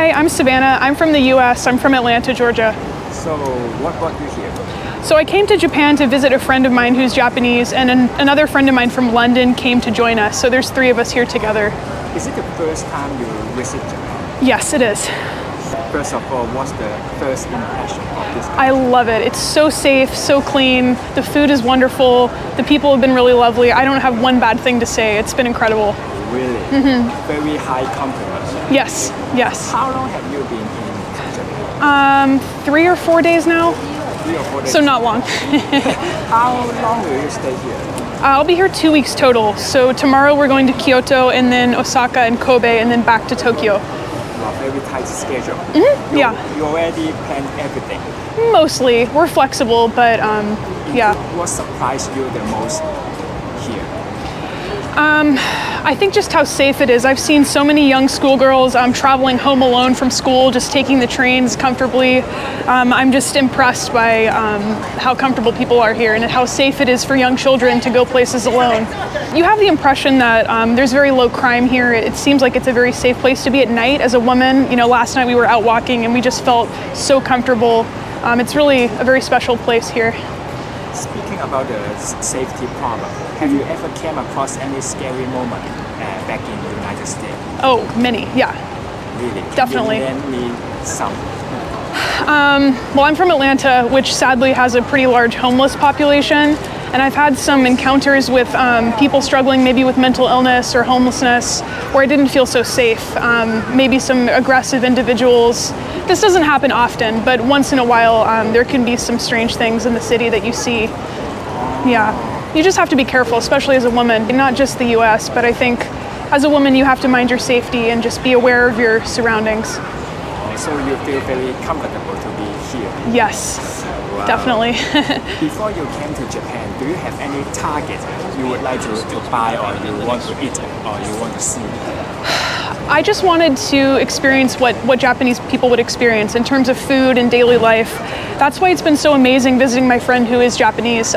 Hi, I'm Savannah. I'm from the US. I'm from Atlanta, Georgia. So, what brought you here? So I came to Japan to visit a friend of mine who's Japanese, and another friend of mine from London came to join us. So there's three of us here together. Is it the first time you visit Japan? Yes, it is. First of all, what's the first impression of this country? I love it. It's so safe, so clean. The food is wonderful. The people have been really lovely. I don't have one bad thing to say. It's been incredible. Really? Very high compliment. Yes, yes. How long have you been in Japan? 3 or 4 days now. 3 or 4 days. So not long. How long will you stay here? I'll be here 2 weeks total. So tomorrow we're going to Kyoto, and then Osaka and Kobe, and then back to Tokyo. Wow, very tight schedule. Yeah. You already planned everything. Mostly. We're flexible, but yeah. What surprised you the most here? I think just how safe it is. I've seen so many young schoolgirls traveling home alone from school, just taking the trains comfortably. I'm just impressed by how comfortable people are here and how safe it is for young children to go places alone. You have the impression that there's very low crime here. It seems like it's a very safe place to be at night as a woman. You know, last night we were out walking and we just felt so comfortable. It's really a very special place here. Speaking about the safety problem, have you ever came across any scary moment back in the United States? Oh, many, yeah. Really? Definitely. Can you name me some? Well, I'm from Atlanta, which sadly has a pretty large homeless population. And I've had some encounters with people struggling maybe with mental illness or homelessness where I didn't feel so safe. Maybe some aggressive individuals. This doesn't happen often, but once in a while there can be some strange things in the city that you see. Yeah, you just have to be careful, especially as a woman. Not just the US, but I think as a woman you have to mind your safety and just be aware of your surroundings. So you feel very comfortable to be here? Yes, wow. Definitely. Before you came to Japan, do you have any target you would like to buy, or you want to eat, or you want to see? I just wanted to experience what Japanese people would experience in terms of food and daily life. That's why it's been so amazing visiting my friend who is Japanese,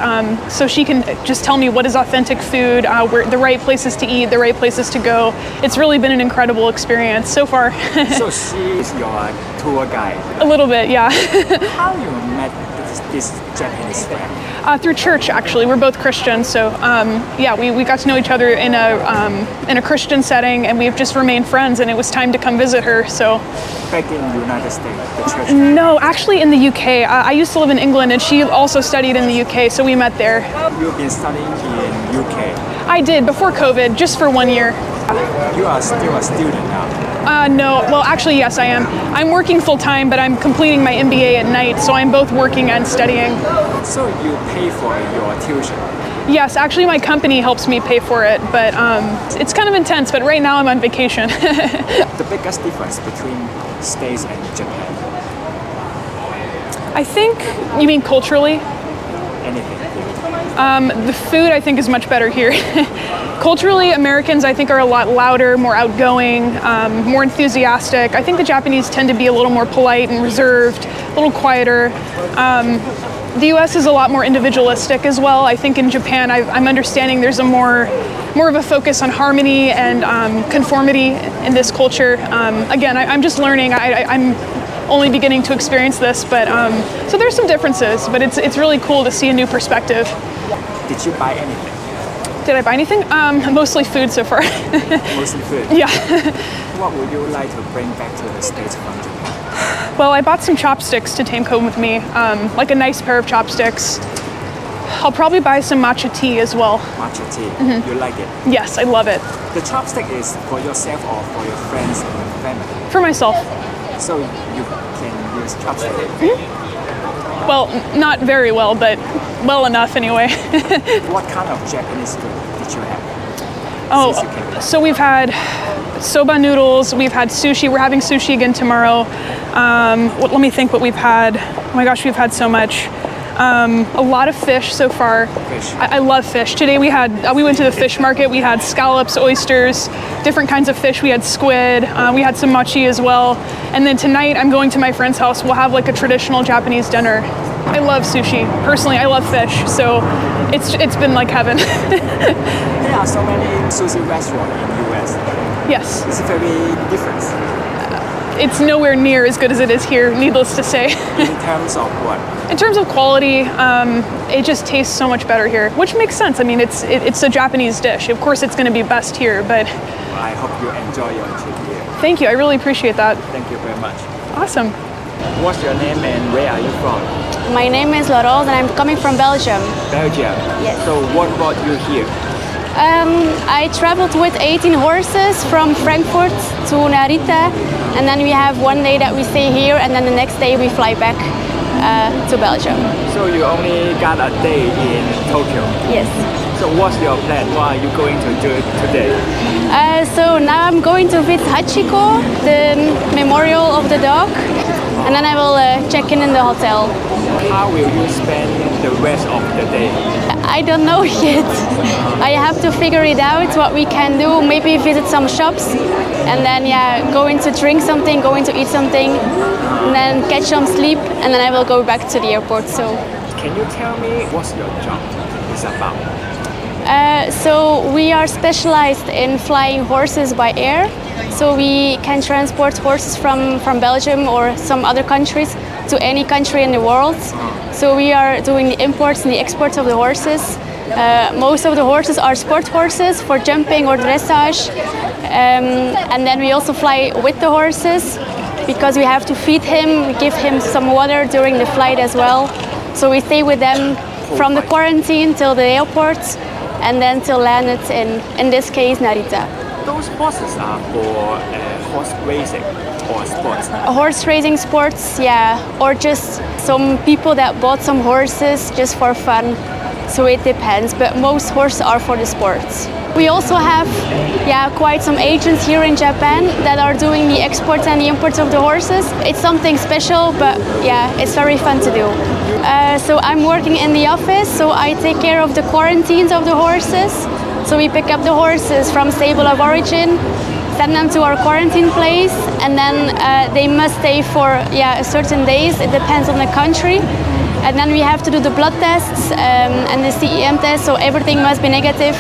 so she can just tell me what is authentic food, where the right places to eat, the right places to go. It's really been an incredible experience so far. So she is your tour guide? A little bit, yeah. How you met this Japanese friend? Through church, actually. We're both Christian, so yeah, we got to know each other in a Christian setting, and we've just remained friends. And it was time to come visit her. So. Back in the United States, the church? No, actually in the UK. I used to live in England, and she also studied in the UK, so we met there. You've been studying in UK? I did before COVID, just for 1 year. You are still a student now? No, well, actually, yes, I am. I'm working full time, but I'm completing my MBA at night, so I'm both working and studying. So you pay for your tuition? Yes, actually, my company helps me pay for it, but it's kind of intense. But right now, I'm on vacation. The biggest difference between States and Japan? I think you mean culturally. Anything? The food, I think, is much better here. Culturally, Americans, I think, are a lot louder, more outgoing, more enthusiastic. I think the Japanese tend to be a little more polite and reserved, a little quieter. The US is a lot more individualistic as well. I think in Japan, I'm understanding there's a more of a focus on harmony and conformity in this culture. Again, I'm just learning. I'm only beginning to experience this, but so there's some differences, but it's really cool to see a new perspective. Did you buy anything? Did I buy anything? Mostly food so far. Mostly food? Yeah. What would you like to bring back to the States from Japan? Well, I bought some chopsticks to take home with me, like a nice pair of chopsticks. I'll probably buy some matcha tea as well. Matcha tea? You like it? Yes, I love it. The chopstick is for yourself or for your friends and family? For myself. So you can use chopstick? Well, not very well, but well enough anyway. What kind of Japanese food did you have? Oh, so we've had soba noodles, we've had sushi, we're having sushi again tomorrow. Let me think what we've had. Oh my gosh, we've had so much. A lot of fish so far. Fish. I love fish. Today we went to the fish market. We had scallops, oysters, different kinds of fish. We had squid. We had some mochi as well. And then tonight I'm going to my friend's house. We'll have like a traditional Japanese dinner. I love sushi. Personally, I love fish. So it's been like heaven. There are so many sushi restaurants in the US. Yes. It's very different. it's nowhere near as good as it is here, needless to say. In terms of what? In terms of quality, it just tastes so much better here, which makes sense. I mean, it's a Japanese dish. Of course, it's going to be best here, but I hope you enjoy your trip here. thank you. I really appreciate that. Thank you very much. Awesome. What's your name and where are you from? My name is Laurence and I'm coming from Belgium. Belgium. Yes. So what brought you here? I traveled with 18 horses from Frankfurt to Narita, and then we have one day that we stay here, and then the next day we fly back to Belgium. So you only got a day in Tokyo. Yes. So what's your plan? What are you going to do today? So now I'm going to visit Hachiko, the memorial of the dog, and then I will check in the hotel. How will you spend the rest of the day? I don't know yet. I have to figure it out what we can do. Maybe visit some shops, and then going to drink something, going to eat something, and then catch some sleep, and then I will go back to the airport. So. Can you tell me what's your job is about? So we are specialized in flying horses by air. So we can transport horses from Belgium or some other countries to any country in the world. So we are doing the imports and the exports of the horses. Most of the horses are sport horses for jumping or dressage. And then we also fly with the horses because we have to feed him, we give him some water during the flight as well. So we stay with them from the quarantine till the airport and then till landed in this case, Narita. Those horses are for horse racing or sports? Horse racing sports, yeah, or just some people that bought some horses just for fun. So it depends, but most horses are for the sports. We also have, quite some agents here in Japan that are doing the exports and the imports of the horses. It's something special, but it's very fun to do. So I'm working in the office, so I take care of the quarantines of the horses. So we pick up the horses from stable of origin, send them to our quarantine place, and then they must stay for a certain days. It depends on the country. And then we have to do the blood tests and the CEM test, so everything must be negative.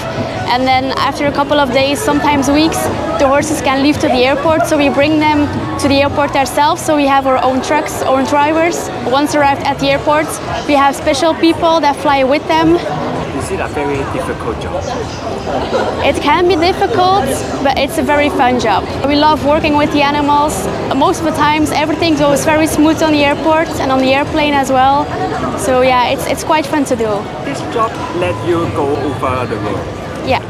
And then after a couple of days, sometimes weeks, the horses can leave to the airport, so we bring them to the airport ourselves. So we have our own trucks, own drivers. Once arrived at the airport, we have special people that fly with them. Is it a very difficult job? It can be difficult, but it's a very fun job. We love working with the animals. Most of the times, everything goes very smooth on the airport and on the airplane as well. So it's quite fun to do. This job let you go over the world. Yeah.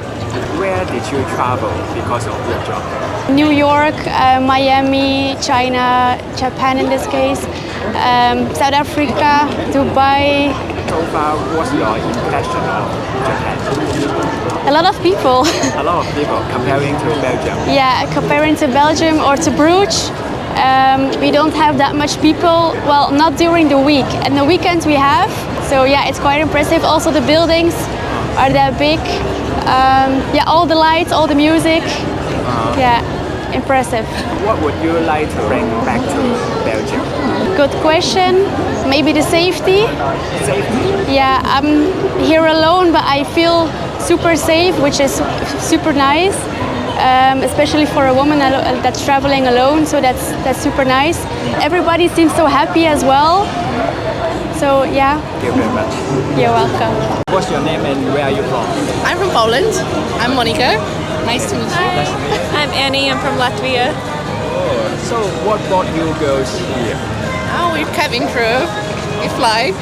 Where did you travel because of your job? New York, Miami, China, Japan in this case, South Africa, Dubai. So far, what's your impression of Japan? A lot of people. A lot of people comparing to Belgium. Yeah, comparing to Belgium or to Bruges, we don't have that much people. Well, not during the week. And the weekends we have. So it's quite impressive. Also the buildings are that big. All the lights, all the music. Impressive. What would you like to bring back to Belgium? Good question. Maybe the safety. Safety? Yeah, I'm here alone, but I feel super safe, which is super nice. Especially for a woman that's traveling alone, so that's super nice. Everybody seems so happy as well. So Thank you very much. You're welcome. What's your name and where are you from? I'm from Poland. I'm Monica. Nice to meet you. I'm Annie. I'm from Latvia. Oh, so what brought you girls here? Oh, we're cabin crew. We fly.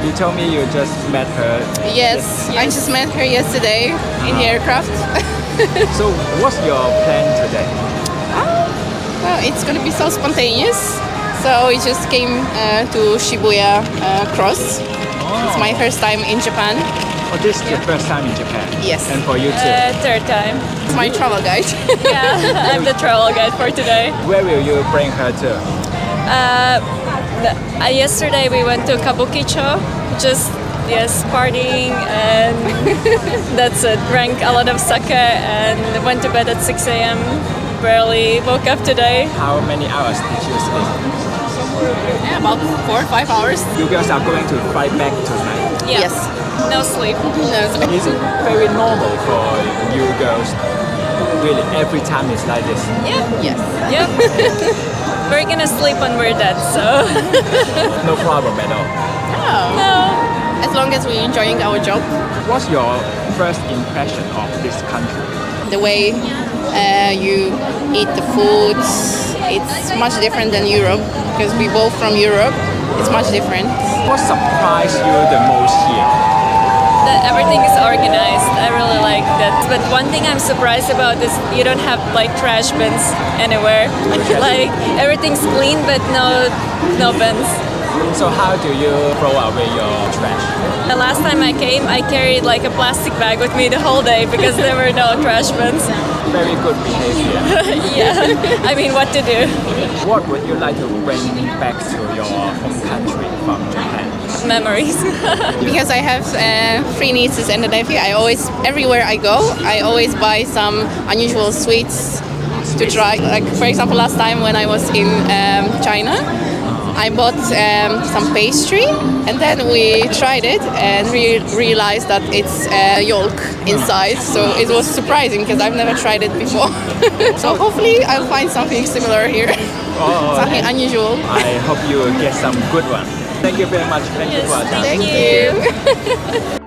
You told me you just met her. Yes, I just met her yesterday in the aircraft. So what's your plan today? Well, it's gonna be so spontaneous. So we just came to Shibuya Cross. It's my first time in Japan. Oh, this is your first time in Japan? Yes. And for you too? Third time. It's my travel guide. Yeah, I'm the travel guide for today. Where will you bring her to? Yesterday we went to Kabukicho, just partying, and that's it. Drank a lot of sake and went to bed at 6 a.m. Barely woke up today. How many hours did you sleep? Yeah, about 4 or 5 hours. You girls are going to fly back tonight? Yeah. Yes. No sleep. Is it very normal for you girls Really, every time it's like this. Yeah. Yes. Yep. We're gonna sleep when we're dead, so. No problem at all. No. As long as we're enjoying our job. What's your first impression of this country? The way you eat the food, it's much different than Europe because we both from Europe. It's much different. What surprised you the most here? That everything is organized. I really like that. But one thing I'm surprised about is you don't have like trash bins anywhere. Like everything's clean, but no bins. So how do you throw away your trash? The last time I came, I carried like a plastic bag with me the whole day because there were no trash bins. Very good behavior. Yeah, I mean, what to do? What would you like to bring back to your home country from Japan? Memories. Because I have 3 nieces and a nephew, everywhere I go, I always buy some unusual sweets to try. Like for example, last time when I was in China, I bought some pastry and then we tried it and we realized that it's yolk inside. So it was surprising because I've never tried it before. So hopefully I'll find something similar here. Something unusual. I hope you get some good one. Thank you very much. Thank you for attending. Thank you.